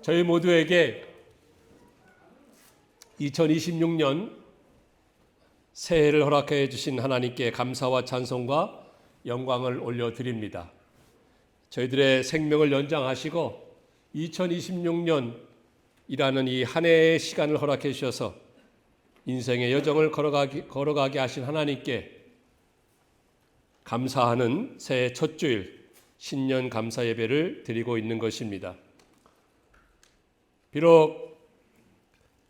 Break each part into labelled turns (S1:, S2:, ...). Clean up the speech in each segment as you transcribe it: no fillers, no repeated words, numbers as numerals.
S1: 저희 모두에게 2026년 새해를 허락해 주신 하나님께 감사와 찬송과 영광을 올려드립니다. 저희들의 생명을 연장하시고 2026년이라는 이 한 해의 시간을 허락해 주셔서 인생의 여정을 걸어가게 하신 하나님께 감사하는 새해 첫 주일 신년 감사 예배를 드리고 있는 것입니다. 비록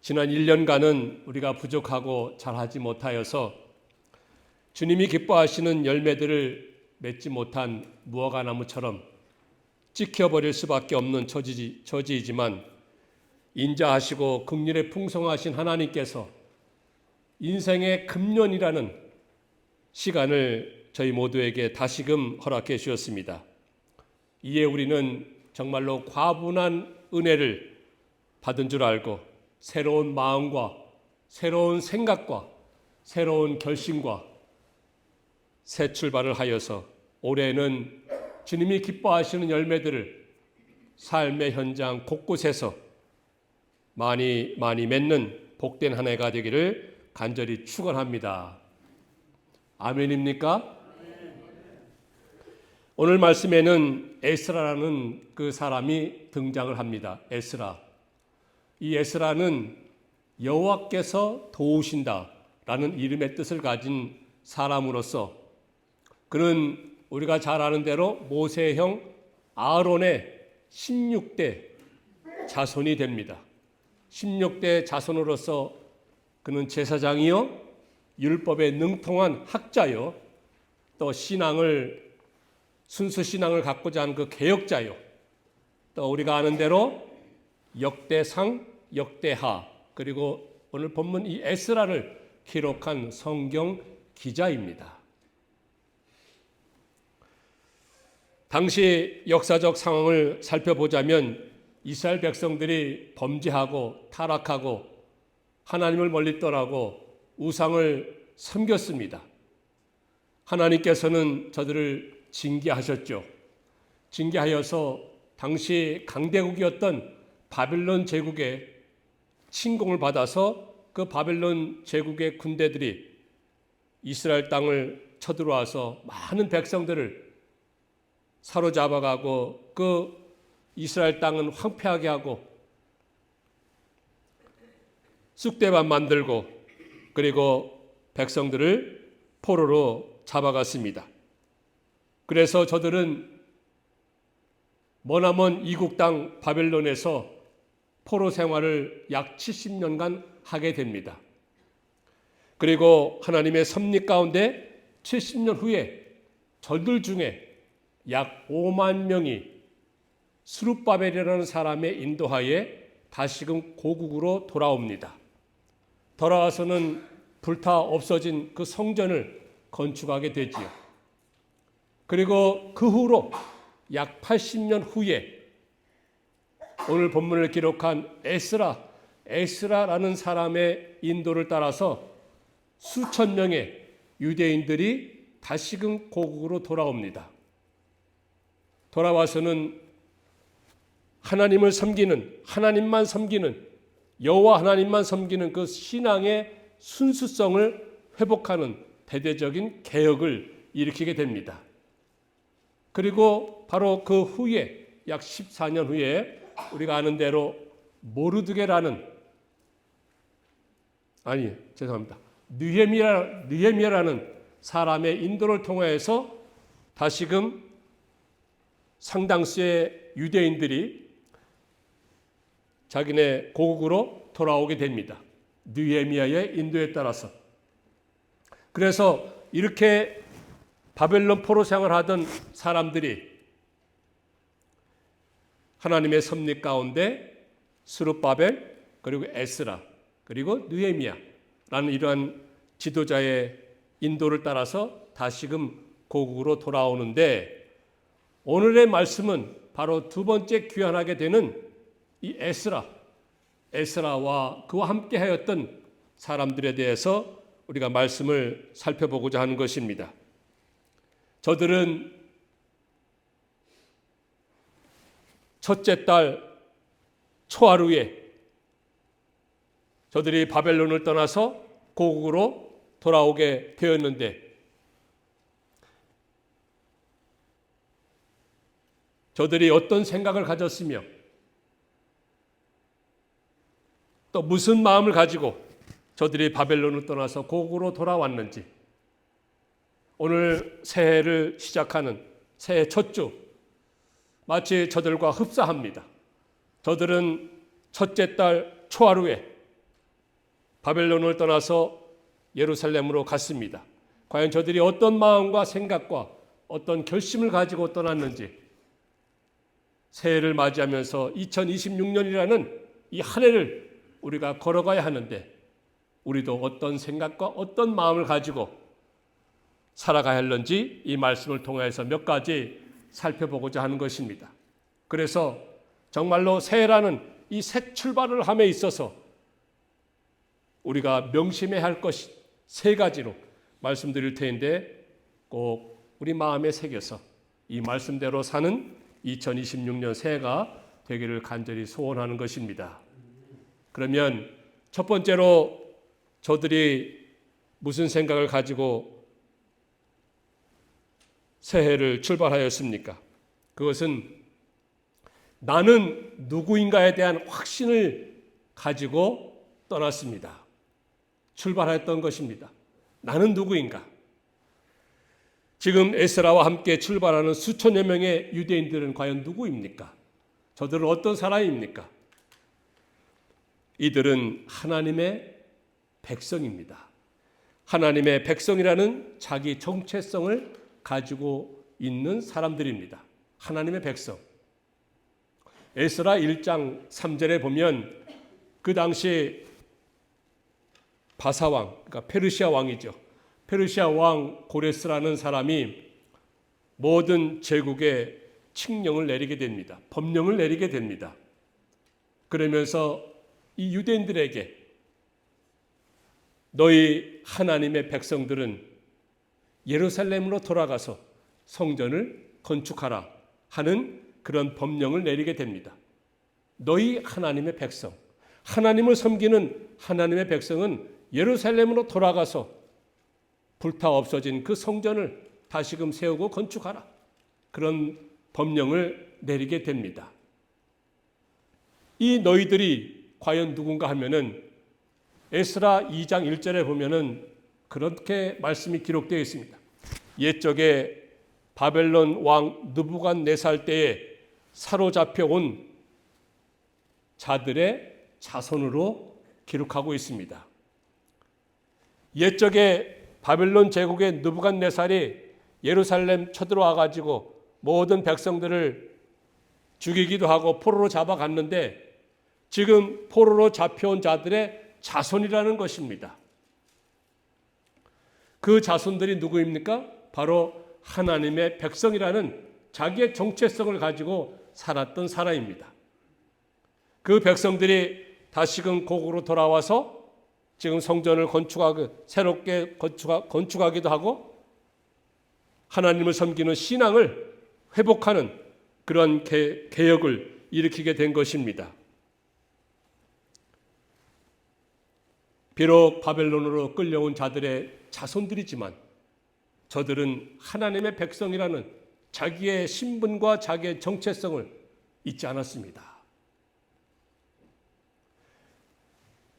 S1: 지난 1년간은 우리가 부족하고 잘하지 못하여서 주님이 기뻐하시는 열매들을 맺지 못한 무화과나무처럼 찍혀버릴 수밖에 없는 처지이지만 인자하시고 긍휼에 풍성하신 하나님께서 인생의 금년이라는 시간을 저희 모두에게 다시금 허락해 주셨습니다. 이에 우리는 정말로 과분한 은혜를 받은 줄 알고 새로운 마음과 새로운 생각과 새로운 결심과 새 출발을 하여서 올해는 주님이 기뻐하시는 열매들을 삶의 현장 곳곳에서 많이 맺는 복된 한 해가 되기를 간절히 축원합니다. 아멘입니까? 오늘 말씀에는 에스라라는 그 사람이 등장을 합니다. 에스라. 이 에스라는 여호와께서 도우신다라는 이름의 뜻을 가진 사람으로서 그는 우리가 잘 아는 대로 모세의 형 아론의 16대 자손이 됩니다. 16대 자손으로서 그는 제사장이요 율법에 능통한 학자요 또 순수 신앙을 갖고자 하는 그 개혁자요 또 우리가 아는 대로 역대상 역대하 그리고 오늘 본문 이 에스라를 기록한 성경 기자입니다. 당시 역사적 상황을 살펴보자면 이스라엘 백성들이 범죄하고 타락하고 하나님을 멀리 떠나고 우상을 섬겼습니다. 하나님께서는 저들을 징계하셨죠. 징계하여서 당시 강대국이었던 바벨론 제국의 침공을 받아서 그 바벨론 제국의 군대들이 이스라엘 땅을 쳐들어와서 많은 백성들을 사로잡아가고 그 이스라엘 땅은 황폐하게 하고 쑥대밭 만들고 그리고 백성들을 포로로 잡아갔습니다. 그래서 저들은 머나먼 이국 땅 바벨론에서 포로 생활을 약 70년간 하게 됩니다. 그리고 하나님의 섭리 가운데 70년 후에 저들 중에 약 5만 명이 스룹바벨이라는 사람의 인도하에 다시금 고국으로 돌아옵니다. 돌아와서는 불타 없어진 그 성전을 건축하게 되지요. 그리고 그 후로 약 80년 후에 오늘 본문을 기록한 에스라라는 사람의 인도를 따라서 수천 명의 유대인들이 다시금 고국으로 돌아옵니다. 돌아와서는 하나님을 섬기는 하나님만 섬기는 여호와 하나님만 섬기는 그 신앙의 순수성을 회복하는 대대적인 개혁을 일으키게 됩니다. 그리고 바로 그 후에 약 14년 후에 우리가 아는 대로 느헤미야라는 사람의 인도를 통해서 다시금 상당수의 유대인들이 자기네 고국으로 돌아오게 됩니다. 느헤미야의 인도에 따라서. 그래서 이렇게 바벨론 포로 생활하던 사람들이 하나님의 섭리 가운데 스룹바벨 그리고 에스라 그리고 느헤미야라는 이러한 지도자의 인도를 따라서 다시금 고국으로 돌아오는데 오늘의 말씀은 바로 두 번째 귀환하게 되는 이 에스라와 그와 함께 하였던 사람들에 대해서 우리가 말씀을 살펴보고자 하는 것입니다. 저들은 첫째 딸 초하루에 저들이 바벨론을 떠나서 고국으로 돌아오게 되었는데, 저들이 어떤 생각을 가졌으며 또 무슨 마음을 가지고 저들이 바벨론을 떠나서 고국으로 돌아왔는지, 오늘 새해를 시작하는 새해 첫 주 마치 저들과 흡사합니다. 저들은 첫째 달 초하루에 바벨론을 떠나서 예루살렘으로 갔습니다. 과연 저들이 어떤 마음과 생각과 어떤 결심을 가지고 떠났는지, 새해를 맞이하면서 2026년이라는 이 한 해를 우리가 걸어가야 하는데, 우리도 어떤 생각과 어떤 마음을 가지고 살아가야 할는지 이 말씀을 통해서 몇 가지 살펴보고자 하는 것입니다. 그래서 정말로 새해라는 이 새 출발을 함에 있어서 우리가 명심해야 할 것이 세 가지로 말씀드릴 텐데, 꼭 우리 마음에 새겨서 이 말씀대로 사는 2026년 새해가 되기를 간절히 소원하는 것입니다. 그러면 첫 번째로 저들이 무슨 생각을 가지고 새해를 출발하였습니까? 그것은 나는 누구인가에 대한 확신을 가지고 떠났습니다. 출발했던 것입니다. 나는 누구인가? 지금 에스라와 함께 출발하는 수천여 명의 유대인들은 과연 누구입니까? 저들은 어떤 사람입니까? 이들은 하나님의 백성입니다. 하나님의 백성이라는 자기 정체성을 가지고 있는 사람들입니다. 하나님의 백성. 에스라 1장 3절에 보면 그 당시 바사왕, 그러니까 페르시아 왕이죠. 페르시아 왕 고레스라는 사람이 모든 제국에 칙령을 내리게 됩니다. 법령을 내리게 됩니다. 그러면서 이 유대인들에게 너희 하나님의 백성들은 예루살렘으로 돌아가서 성전을 건축하라 하는 그런 법령을 내리게 됩니다. 너희 하나님의 백성, 하나님을 섬기는 하나님의 백성은 예루살렘으로 돌아가서 불타 없어진 그 성전을 다시금 세우고 건축하라. 그런 법령을 내리게 됩니다. 이 너희들이 과연 누군가 하면은 에스라 2장 1절에 보면은 그렇게 말씀이 기록되어 있습니다. 옛적에 바벨론 왕 느부갓네살 때에 사로잡혀 온 자들의 자손으로 기록하고 있습니다. 옛적에 바벨론 제국의 느부갓네살이 예루살렘 쳐들어와 가지고 모든 백성들을 죽이기도 하고 포로로 잡아갔는데, 지금 포로로 잡혀온 자들의 자손이라는 것입니다. 그 자손들이 누구입니까? 바로 하나님의 백성이라는 자기의 정체성을 가지고 살았던 사람입니다. 그 백성들이 다시금 고국으로 돌아와서 지금 성전을 새롭게 건축하기도 하고 하나님을 섬기는 신앙을 회복하는 그런 개혁을 일으키게 된 것입니다. 비록 바벨론으로 끌려온 자들의 자손들이지만 저들은 하나님의 백성이라는 자기의 신분과 자기의 정체성을 잊지 않았습니다.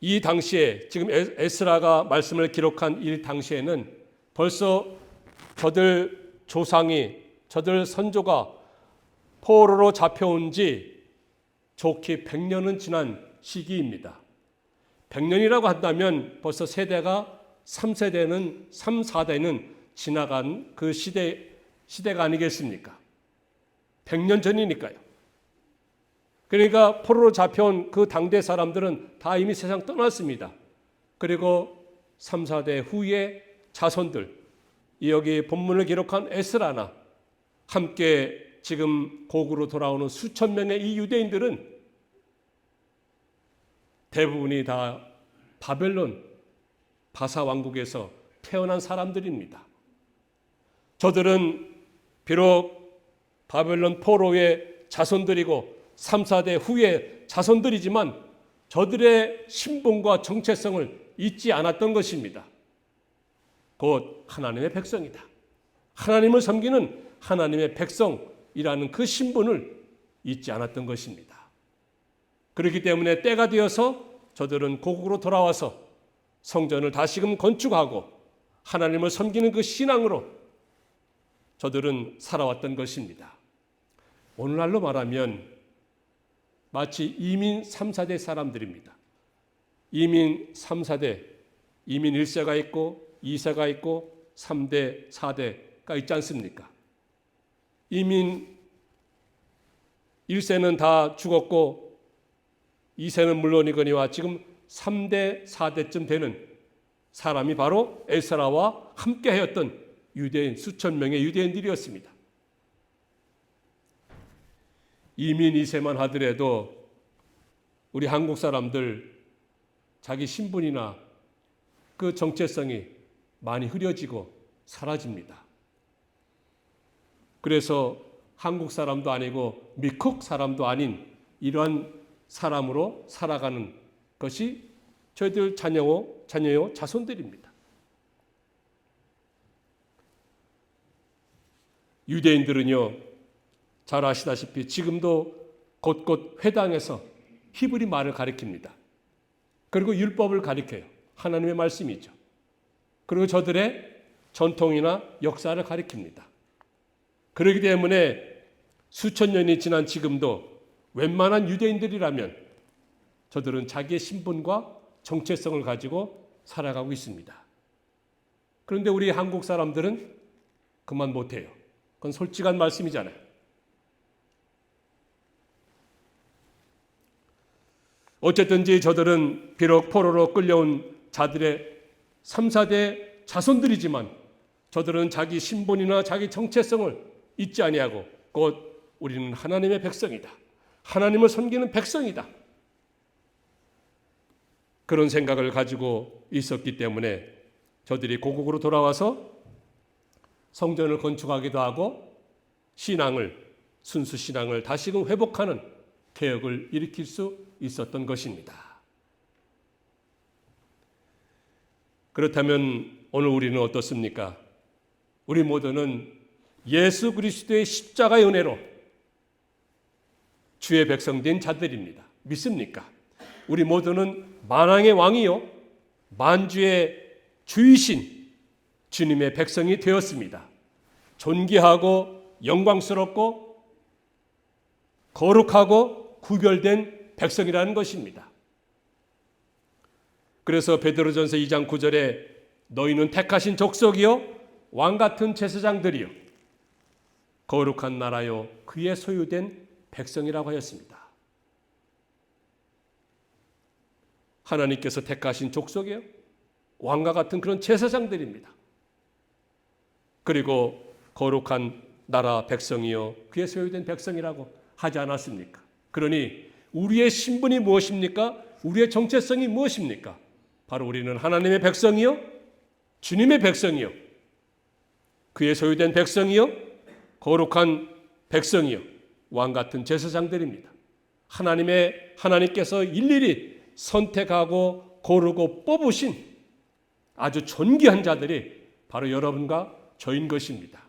S1: 이 당시에 지금 에스라가 말씀을 기록한 이 당시에는 벌써 저들 조상이, 저들 선조가 포로로 잡혀온 지 좋게 100년은 지난 시기입니다. 100년이라고 한다면 벌써 세대가 3세대는 3, 4대는 지나간 그 시대가 아니겠습니까? 100년 전이니까요. 그러니까 포로로 잡혀온 그 당대 사람들은 다 이미 세상 떠났습니다. 그리고 3, 4대 후에 자손들, 여기 본문을 기록한 에스라나 함께 지금 고국으로 돌아오는 수천 명의 이 유대인들은 대부분이 다 바벨론 바사 왕국에서 태어난 사람들입니다. 저들은 비록 바벨론 포로의 자손들이고 3, 4대 후의 자손들이지만 저들의 신분과 정체성을 잊지 않았던 것입니다. 곧 하나님의 백성이다. 하나님을 섬기는 하나님의 백성이라는 그 신분을 잊지 않았던 것입니다. 그렇기 때문에 때가 되어서 저들은 고국으로 돌아와서 성전을 다시금 건축하고 하나님을 섬기는 그 신앙으로 저들은 살아왔던 것입니다. 오늘날로 말하면 마치 이민 3, 4대 사람들입니다. 이민 3, 4대, 이민 1세가 있고 2세가 있고 3대, 4대가 있지 않습니까? 이민 1세는 다 죽었고 2세는 물론이거니와 지금 3대, 4대쯤 되는 사람이 바로 에스라와 함께하였던 유대인, 수천 명의 유대인들이었습니다. 이민 2세만 하더라도 우리 한국 사람들 자기 신분이나 그 정체성이 많이 흐려지고 사라집니다. 그래서 한국 사람도 아니고 미국 사람도 아닌 이러한 사람으로 살아가는 것이 저희들 자녀요 자손들입니다. 유대인들은요, 잘 아시다시피 지금도 곳곳 회당에서 히브리 말을 가리킵니다. 그리고 율법을 가리켜요. 하나님의 말씀이죠. 그리고 저들의 전통이나 역사를 가리킵니다. 그렇기 때문에 수천 년이 지난 지금도 웬만한 유대인들이라면 저들은 자기의 신분과 정체성을 가지고 살아가고 있습니다. 그런데 우리 한국 사람들은 그만 못해요. 그건 솔직한 말씀이잖아요. 어쨌든지 저들은 비록 포로로 끌려온 자들의 3, 4대 자손들이지만 저들은 자기 신분이나 자기 정체성을 잊지 아니하고 곧 우리는 하나님의 백성이다. 하나님을 섬기는 백성이다. 그런 생각을 가지고 있었기 때문에 저들이 고국으로 돌아와서 성전을 건축하기도 하고 순수 신앙을 다시금 회복하는 개혁을 일으킬 수 있었던 것입니다. 그렇다면 오늘 우리는 어떻습니까? 우리 모두는 예수 그리스도의 십자가의 은혜로 주의 백성된 자들입니다. 믿습니까? 우리 모두는 만왕의 왕이요 만주의 주이신 주님의 백성이 되었습니다. 존귀하고 영광스럽고 거룩하고 구별된 백성이라는 것입니다. 그래서 베드로전서 2장 9절에 너희는 택하신 족속이요 왕같은 제사장들이요 거룩한 나라요 그의 소유된 백성이라고 하였습니다. 하나님께서 택하신 족속이요 왕과 같은 그런 제사장들입니다. 그리고 거룩한 나라 백성이요 그의 소유된 백성이라고 하지 않았습니까? 그러니 우리의 신분이 무엇입니까? 우리의 정체성이 무엇입니까? 바로 우리는 하나님의 백성이요 주님의 백성이요 그의 소유된 백성이요 거룩한 백성이요 왕 같은 제사장들입니다. 하나님께서 일일이 선택하고 고르고 뽑으신 아주 존귀한 자들이 바로 여러분과 저인 것입니다.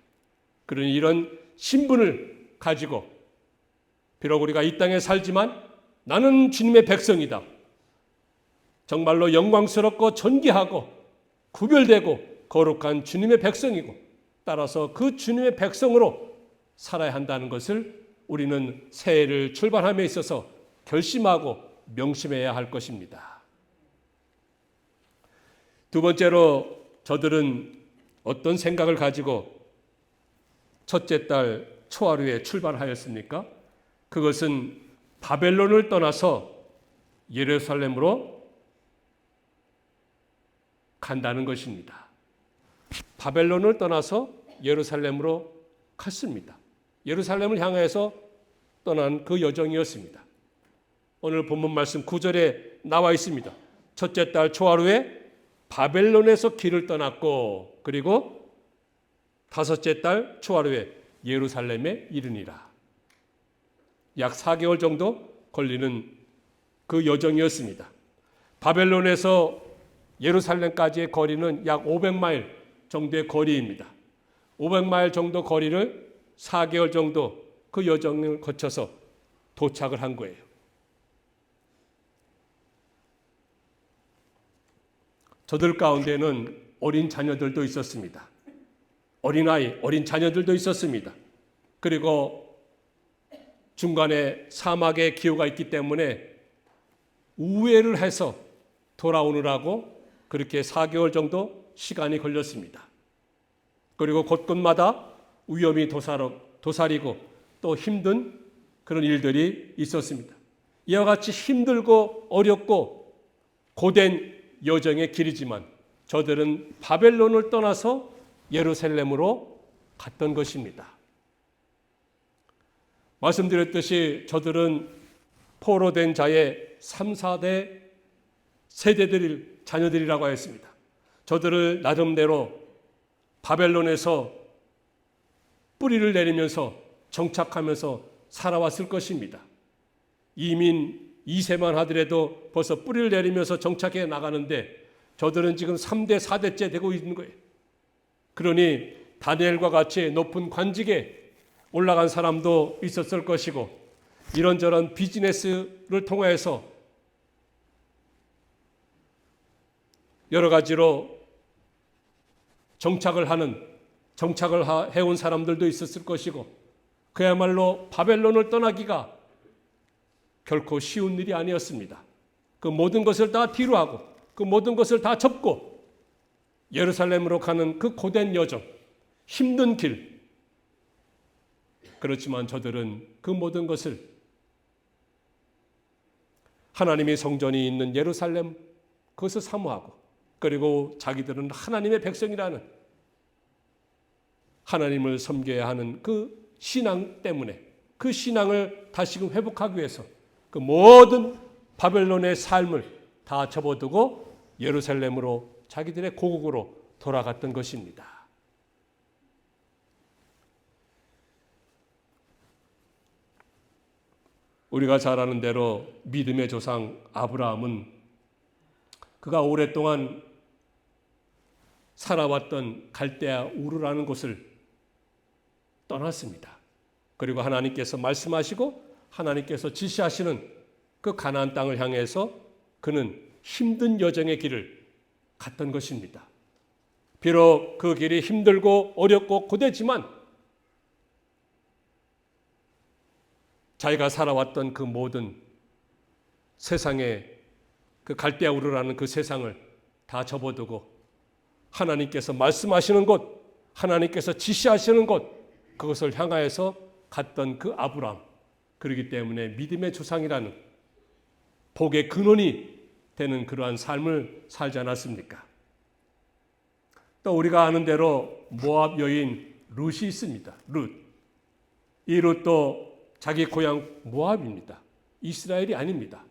S1: 그러니 이런 신분을 가지고 비록 우리가 이 땅에 살지만 나는 주님의 백성이다. 정말로 영광스럽고 존귀하고 구별되고 거룩한 주님의 백성이고 따라서 그 주님의 백성으로 살아야 한다는 것을 우리는 새해를 출발함에 있어서 결심하고 명심해야 할 것입니다. 두 번째로 저들은 어떤 생각을 가지고 첫째 달 초하루에 출발하였습니까? 그것은 바벨론을 떠나서 예루살렘으로 간다는 것입니다. 바벨론을 떠나서 예루살렘으로 갔습니다. 예루살렘을 향해서 떠난 그 여정이었습니다. 오늘 본문 말씀 9절에 나와 있습니다. 첫째 달 초하루에 바벨론에서 길을 떠났고 그리고 다섯째 달 초하루에 예루살렘에 이르니라. 약 4개월 정도 걸리는 그 여정이었습니다. 바벨론에서 예루살렘까지의 거리는 약 500마일 정도의 거리입니다. 500마일 정도 거리를 4개월 정도 그 여정을 거쳐서 도착을 한 거예요. 저들 가운데는 어린 자녀들도 있었습니다. 어린아이, 어린 자녀들도 있었습니다. 그리고 중간에 사막의 기후가 있기 때문에 우회를 해서 돌아오느라고 그렇게 4개월 정도 시간이 걸렸습니다. 그리고 곳곳마다 위험이 도사리고 또 힘든 그런 일들이 있었습니다. 이와 같이 힘들고 어렵고 고된 여정의 길이지만 저들은 바벨론을 떠나서 예루살렘으로 갔던 것입니다. 말씀드렸듯이 저들은 포로된 자의 3, 4대 세대들 자녀들이라고 하였습니다. 저들을 나름대로 바벨론에서 뿌리를 내리면서 정착하면서 살아왔을 것입니다. 이민 2세만 하더라도 벌써 뿌리를 내리면서 정착해 나가는데 저들은 지금 3대, 4대째 되고 있는 거예요. 그러니 다니엘과 같이 높은 관직에 올라간 사람도 있었을 것이고 이런저런 비즈니스를 통해서 여러 가지로 정착을 해온 사람들도 있었을 것이고 그야말로 바벨론을 떠나기가 결코 쉬운 일이 아니었습니다. 그 모든 것을 다 뒤로하고 그 모든 것을 다 접고 예루살렘으로 가는 그 고된 여정, 힘든 길. 그렇지만 저들은 그 모든 것을 하나님의 성전이 있는 예루살렘 그것을 사모하고 그리고 자기들은 하나님의 백성이라는 하나님을 섬겨야 하는 그 신앙 때문에 그 신앙을 다시금 회복하기 위해서 그 모든 바벨론의 삶을 다 접어두고 예루살렘으로 자기들의 고국으로 돌아갔던 것입니다. 우리가 잘 아는 대로 믿음의 조상 아브라함은 그가 오랫동안 살아왔던 갈대아 우르라는 곳을 떠났습니다. 그리고 하나님께서 말씀하시고 하나님께서 지시하시는 그 가나안 땅을 향해서 그는 힘든 여정의 길을 갔던 것입니다. 비록 그 길이 힘들고 어렵고 고되지만 자기가 살아왔던 그 모든 세상에 그 갈대아 우르라는 그 세상을 다 접어두고 하나님께서 말씀하시는 곳, 하나님께서 지시하시는 곳 그것을 향하여서 갔던 그 아브라함. 그렇기 때문에 믿음의 조상이라는 복의 근원이 되는 그러한 삶을 살지 않았습니까? 또 우리가 아는 대로 모압 여인 룻이 있습니다. 룻. 이 룻도 자기 고향 모압입니다. 이스라엘이 아닙니다.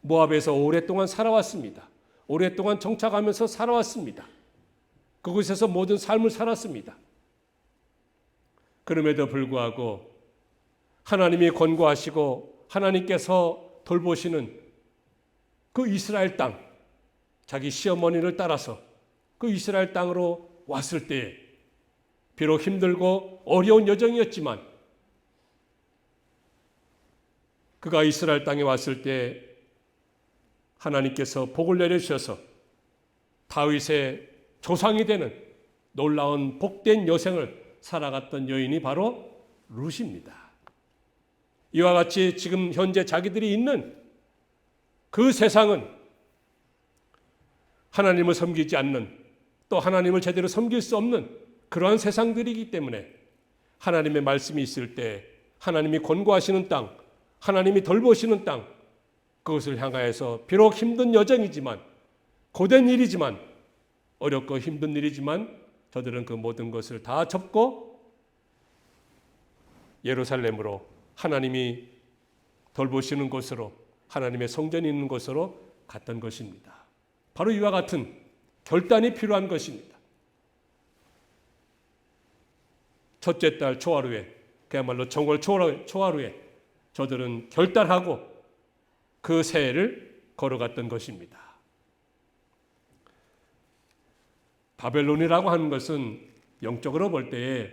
S1: 모압에서 오랫동안 살아왔습니다. 오랫동안 정착하면서 살아왔습니다. 그곳에서 모든 삶을 살았습니다. 그럼에도 불구하고 하나님이 권고하시고 하나님께서 돌보시는 그 이스라엘 땅, 자기 시어머니를 따라서 그 이스라엘 땅으로 왔을 때에 비록 힘들고 어려운 여정이었지만 그가 이스라엘 땅에 왔을 때 하나님께서 복을 내려주셔서 다윗의 조상이 되는 놀라운 복된 여생을 살아갔던 여인이 바로 룻입니다. 이와 같이 지금 현재 자기들이 있는 그 세상은 하나님을 섬기지 않는 또 하나님을 제대로 섬길 수 없는 그러한 세상들이기 때문에 하나님의 말씀이 있을 때 하나님이 권고하시는 땅, 하나님이 돌보시는 땅 그것을 향하여서 비록 힘든 여정이지만 고된 일이지만 어렵고 힘든 일이지만 저들은 그 모든 것을 다 접고 예루살렘으로 하나님이 돌보시는 곳으로 하나님의 성전이 있는 곳으로 갔던 것입니다. 바로 이와 같은 결단이 필요한 것입니다. 첫째 달 초하루에 그야말로 정월 초하루에 저들은 결단하고 그 새해를 걸어갔던 것입니다. 바벨론이라고 하는 것은 영적으로 볼 때에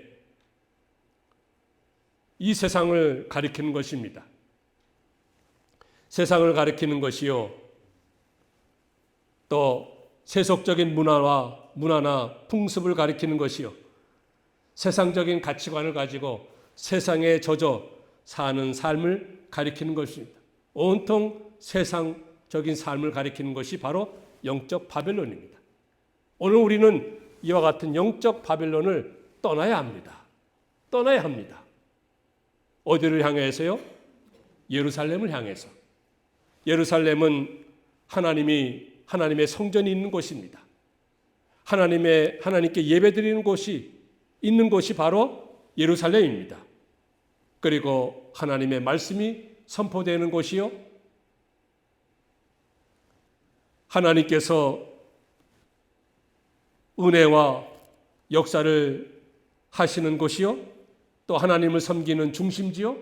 S1: 이 세상을 가리키는 것입니다. 세상을 가리키는 것이요, 또 세속적인 문화나 풍습을 가리키는 것이요, 세상적인 가치관을 가지고 세상에 젖어 사는 삶을 가리키는 것입니다. 온통 세상적인 삶을 가리키는 것이 바로 영적 바벨론입니다. 오늘 우리는 이와 같은 영적 바벨론을 떠나야 합니다. 떠나야 합니다. 어디를 향해서요? 예루살렘을 향해서. 예루살렘은 하나님의 성전이 있는 곳입니다. 하나님께 예배드리는 곳이 있는 곳이 바로 예루살렘입니다. 그리고 하나님의 말씀이 선포되는 곳이요, 하나님께서 은혜와 역사를 하시는 곳이요, 또 하나님을 섬기는 중심지요,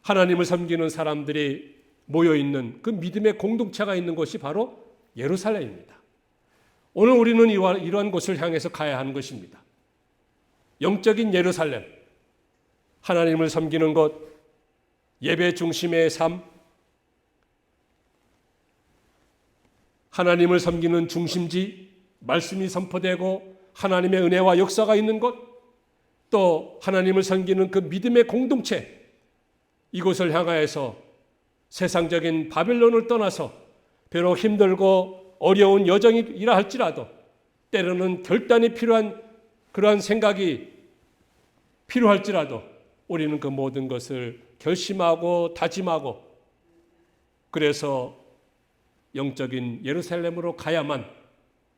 S1: 하나님을 섬기는 사람들이 모여있는 그 믿음의 공동체가 있는 곳이 바로 예루살렘입니다. 오늘 우리는 이러한 곳을 향해서 가야 하는 것입니다. 영적인 예루살렘, 하나님을 섬기는 곳, 예배 중심의 삶, 하나님을 섬기는 중심지, 말씀이 선포되고 하나님의 은혜와 역사가 있는 곳, 또 하나님을 섬기는 그 믿음의 공동체, 이곳을 향하여서 세상적인 바벨론을 떠나서 비록 힘들고 어려운 여정이라 할지라도 때로는 결단이 필요한 그러한 생각이 필요할지라도 우리는 그 모든 것을 결심하고 다짐하고 그래서 영적인 예루살렘으로 가야만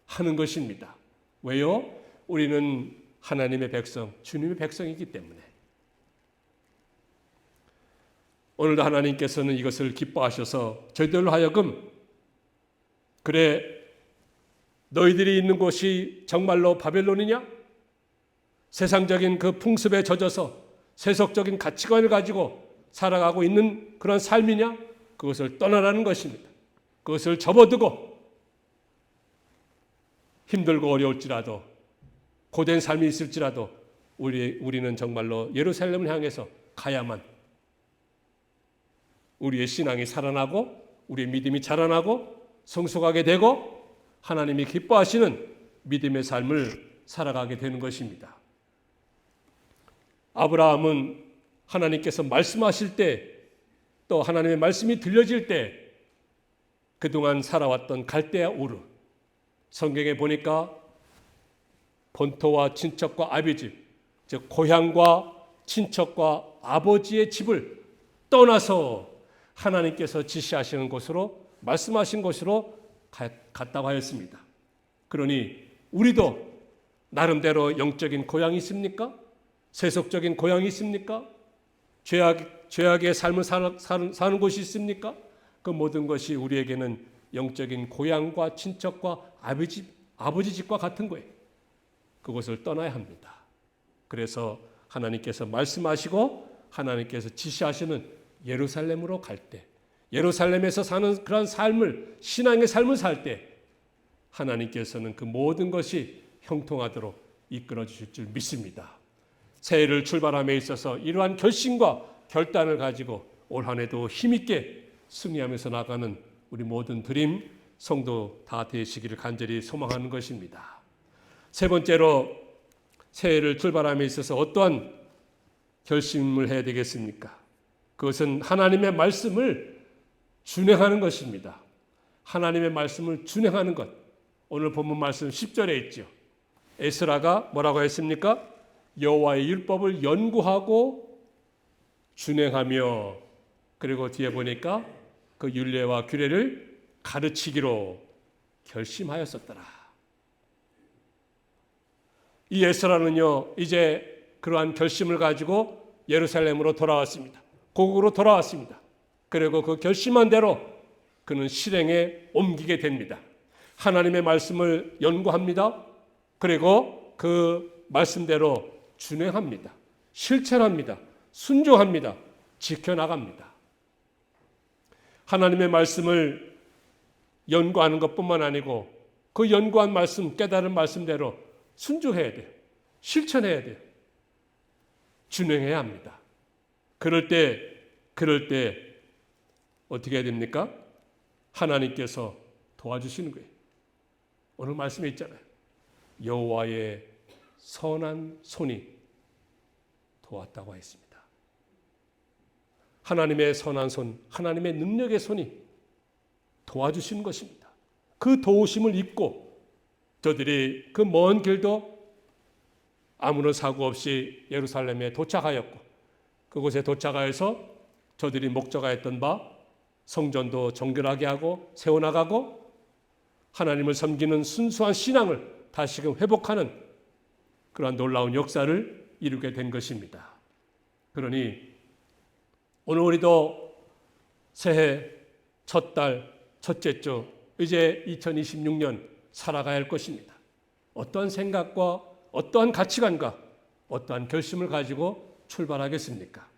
S1: 하는 것입니다. 왜요? 우리는 하나님의 백성, 주님의 백성이기 때문에. 오늘도 하나님께서는 이것을 기뻐하셔서 저희들로 하여금 그래 너희들이 있는 곳이 정말로 바벨론이냐? 세상적인 그 풍습에 젖어서 세속적인 가치관을 가지고 살아가고 있는 그런 삶이냐? 그것을 떠나라는 것입니다. 그것을 접어두고 힘들고 어려울지라도 고된 삶이 있을지라도 우리는 정말로 예루살렘을 향해서 가야만 우리의 신앙이 살아나고 우리의 믿음이 자라나고 성숙하게 되고 하나님이 기뻐하시는 믿음의 삶을 살아가게 되는 것입니다. 아브라함은 하나님께서 말씀하실 때 또 하나님의 말씀이 들려질 때 그동안 살아왔던 갈대아 우르, 성경에 보니까 본토와 친척과 아비집, 즉 고향과 친척과 아버지의 집을 떠나서 하나님께서 지시하시는 곳으로 말씀하신 곳으로 갔다고 하였습니다. 그러니 우리도 나름대로 영적인 고향이 있습니까? 세속적인 고향이 있습니까? 죄악의 삶을 사는 곳이 있습니까? 그 모든 것이 우리에게는 영적인 고향과 친척과 아버지 집과 같은 거예요. 그곳을 떠나야 합니다. 그래서 하나님께서 말씀하시고 하나님께서 지시하시는 예루살렘으로 갈 때, 예루살렘에서 사는 그런 삶을, 신앙의 삶을 살 때 하나님께서는 그 모든 것이 형통하도록 이끌어 주실 줄 믿습니다. 새해를 출발함에 있어서 이러한 결심과 결단을 가지고 올 한 해도 힘있게 승리하면서 나가는 우리 모든 드림 성도 다 되시기를 간절히 소망하는 것입니다. 세 번째로 새해를 출발함에 있어서 어떠한 결심을 해야 되겠습니까? 그것은 하나님의 말씀을 준행하는 것입니다. 하나님의 말씀을 준행하는 것. 오늘 본문 말씀 10절에 있죠. 에스라가 뭐라고 했습니까? 여호와의 율법을 연구하고 준행하며, 그리고 뒤에 보니까 그 율례와 규례를 가르치기로 결심하였었더라. 이 에스라는요, 이제 그러한 결심을 가지고 예루살렘으로 돌아왔습니다. 고국으로 돌아왔습니다. 그리고 그 결심한 대로 그는 실행에 옮기게 됩니다. 하나님의 말씀을 연구합니다. 그리고 그 말씀대로 준행합니다. 실천합니다. 순종합니다. 지켜나갑니다. 하나님의 말씀을 연구하는 것뿐만 아니고 그 연구한 말씀, 깨달은 말씀대로 순종해야 돼요. 실천해야 돼요. 준행해야 합니다. 그럴 때 어떻게 해야 됩니까? 하나님께서 도와주시는 거예요. 오늘 말씀에 있잖아요. 여호와의 선한 손이 도왔다고 했습니다. 하나님의 선한 손, 하나님의 능력의 손이 도와주시는 것입니다. 그 도우심을 입고 저들이 그 먼 길도 아무런 사고 없이 예루살렘에 도착하였고 그곳에 도착하여서 저들이 목적하였던 바 성전도 정결하게 하고 세워나가고 하나님을 섬기는 순수한 신앙을 다시금 회복하는 그러한 놀라운 역사를 이루게 된 것입니다. 그러니 오늘 우리도 새해 첫 달, 첫째 주, 이제 2026년 살아가야 할 것입니다. 어떠한 생각과 어떠한 가치관과 어떠한 결심을 가지고 출발하겠습니까?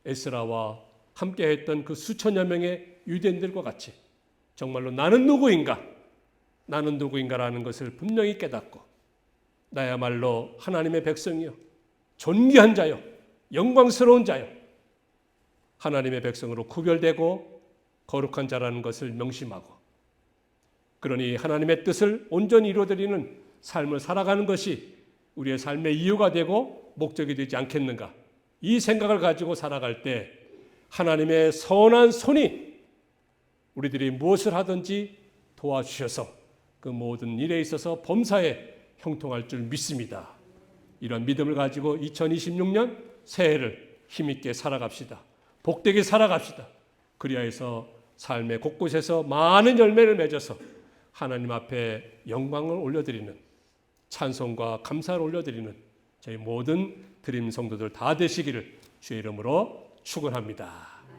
S1: 에스라와 함께했던 그 수천여 명의 유대인들과 같이 정말로 나는 누구인가라는 것을 분명히 깨닫고 나야말로 하나님의 백성이요 존귀한 자요 영광스러운 자요 하나님의 백성으로 구별되고 거룩한 자라는 것을 명심하고 그러니 하나님의 뜻을 온전히 이루어드리는 삶을 살아가는 것이 우리의 삶의 이유가 되고 목적이 되지 않겠는가? 이 생각을 가지고 살아갈 때 하나님의 선한 손이 우리들이 무엇을 하든지 도와주셔서 그 모든 일에 있어서 범사에 형통할 줄 믿습니다. 이런 믿음을 가지고 2026년 새해를 힘있게 살아갑시다. 복되게 살아갑시다. 그리하여서 삶의 곳곳에서 많은 열매를 맺어서 하나님 앞에 영광을 올려드리는 찬송과 감사를 올려드리는 저희 모든 드림 성도들 다 되시기를 주의 이름으로 축원합니다.